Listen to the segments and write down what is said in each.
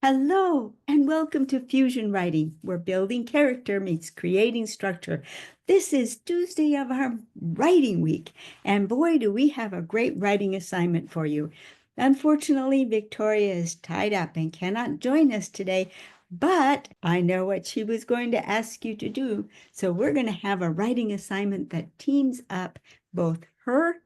Hello, and welcome to Fusion Writing, where building character meets creating structure. This is Tuesday of our writing week, and boy, do we have a great writing assignment for you. Unfortunately, Victoria is tied up and cannot join us today, but I know what she was going to ask you to do. So we're going to have a writing assignment that teams up both her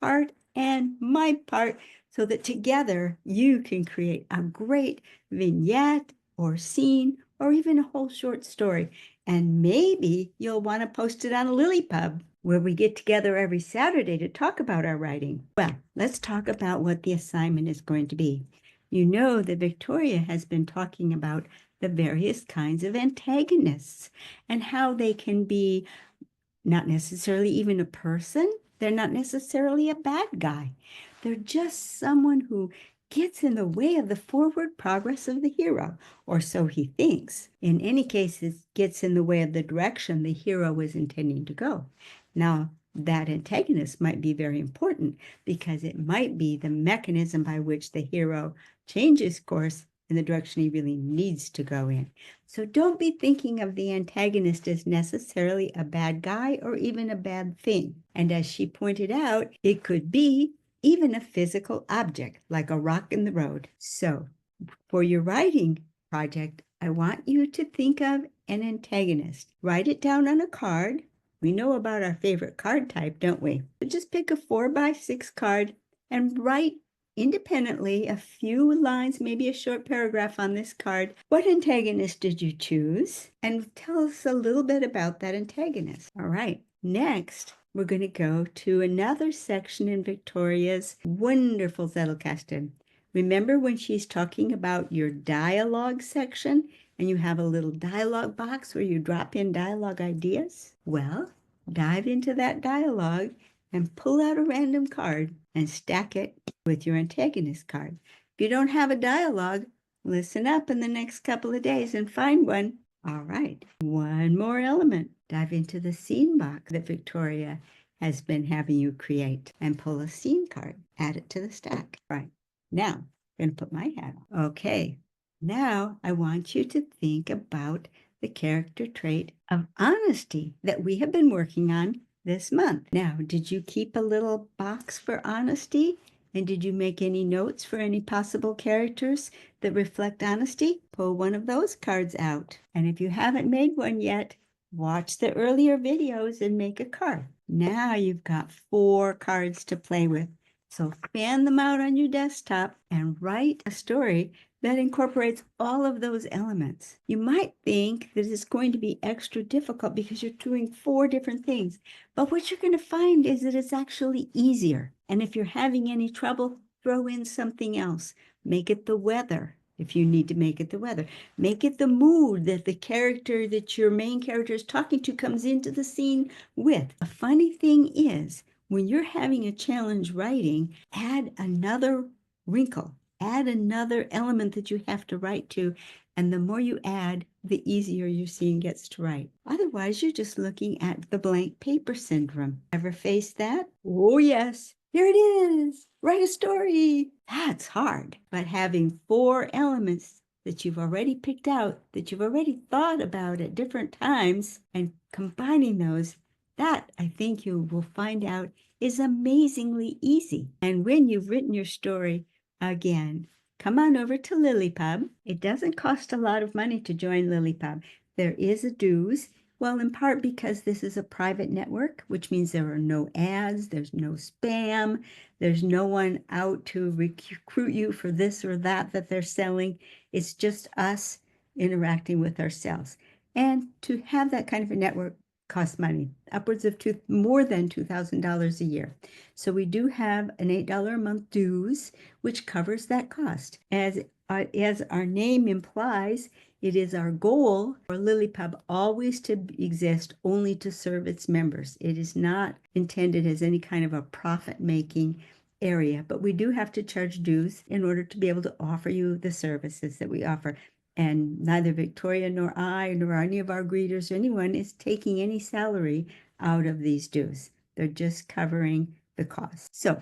part and my part so that together you can create a great vignette or scene or even a whole short story. And maybe you'll want to post it on LiLLiPub, where we get together every Saturday to talk about our writing. Well, let's talk about what the assignment is going to be. You know that Victoria has been talking about the various kinds of antagonists and how they can be not necessarily even a person. They're not necessarily a bad guy. They're just someone who gets in the way of the forward progress of the hero, or so he thinks. In any case, it gets in the way of the direction the hero is intending to go. Now, that antagonist might be very important because it might be the mechanism by which the hero changes course in the direction he really needs to go in. So don't be thinking of the antagonist as necessarily a bad guy or even a bad thing. And as she pointed out, it could be even a physical object like a rock in the road. So for your writing project, I want you to think of an antagonist. Write it down on a card. We know about our favorite card type, don't we? So just pick a 4x6 card and write independently a few lines, maybe a short paragraph on this card. What antagonist did you choose? And tell us a little bit about that antagonist. All right. Next, we're going to go to another section in Victoria's wonderful Zettelkasten. Remember when she's talking about your dialogue section and you have a little dialogue box where you drop in dialogue ideas? Well, dive into that dialogue and pull out a random card and stack it with your antagonist card. If you don't have a dialogue, listen up in the next couple of days and find one. All right, one more element. Dive into the scene box that Victoria has been having you create and pull a scene card. Add it to the stack. Right, now I'm going to put my hat on. Okay, now I want you to think about the character trait of honesty that we have been working on this month. Now, did you keep a little box for honesty? And did you make any notes for any possible characters that reflect honesty? Pull one of those cards out. And if you haven't made one yet, watch the earlier videos and make a card. Now you've got 4 cards to play with. So fan them out on your desktop and write a story that incorporates all of those elements. You might think that it's going to be extra difficult because you're doing 4 different things, but what you're going to find is that it's actually easier. And if you're having any trouble, throw in something else. Make it the weather if you need to make it the weather. Make it the mood that the character that your main character is talking to comes into the scene with. A funny thing is, when you're having a challenge writing, add another wrinkle. Add another element that you have to write to, and the more you add, the easier your scene gets to write. Otherwise, you're just looking at the blank paper syndrome. Ever faced that? Oh, yes. Here it is. Write a story. That's hard. But having 4 elements that you've already picked out, that you've already thought about at different times, and combining those, that I think you will find out is amazingly easy. And when you've written your story, again, come on over to LiLLiPub. It doesn't cost a lot of money to join LiLLiPub. There is a dues. Well, in part because this is a private network, which means there are no ads, there's no spam, there's no one out to recruit you for this or that they're selling. It's just us interacting with ourselves. And to have that kind of a network costs money, upwards of more than $2,000 a year. So we do have an $8 a month dues, which covers that cost. As our name implies, it is our goal for LiLLiPub always to exist only to serve its members. It is not intended as any kind of a profit-making area, but we do have to charge dues in order to be able to offer you the services that we offer. And neither Victoria nor I nor any of our greeters or anyone is taking any salary out of these dues. They're just covering the cost. So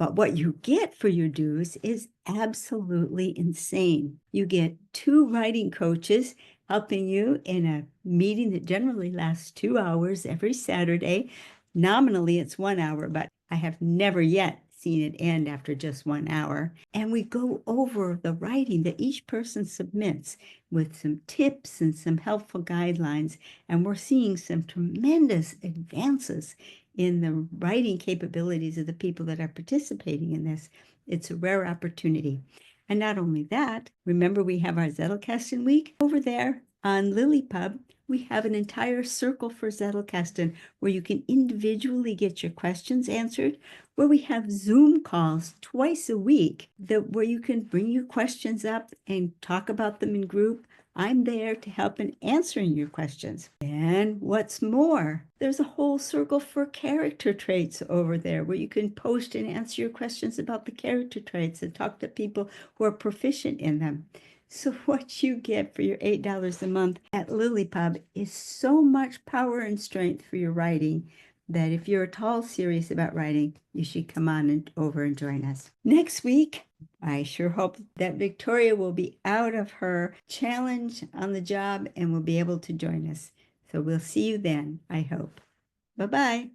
But what you get for your dues is absolutely insane. You get 2 writing coaches helping you in a meeting that generally lasts 2 hours every Saturday. Nominally, it's 1 hour, but I have never yet seen it end after just 1 hour. And we go over the writing that each person submits with some tips and some helpful guidelines. And we're seeing some tremendous advances in the writing capabilities of the people that are participating in this. It's a rare opportunity. And not only that, remember we have our Zettelkasten week over there on LiLLiPub. We have an entire circle for Zettelkasten where you can individually get your questions answered, where we have Zoom calls twice a week where you can bring your questions up and talk about them in group. I'm there to help in answering your questions. And what's more, there's a whole circle for character traits over there where you can post and answer your questions about the character traits and talk to people who are proficient in them. So what you get for your $8 a month at LiLLiPub is so much power and strength for your writing that if you're at all serious about writing, you should come on over and join us. Next week, I sure hope that Victoria will be out of her challenge on the job and will be able to join us. So we'll see you then, I hope. Bye-bye.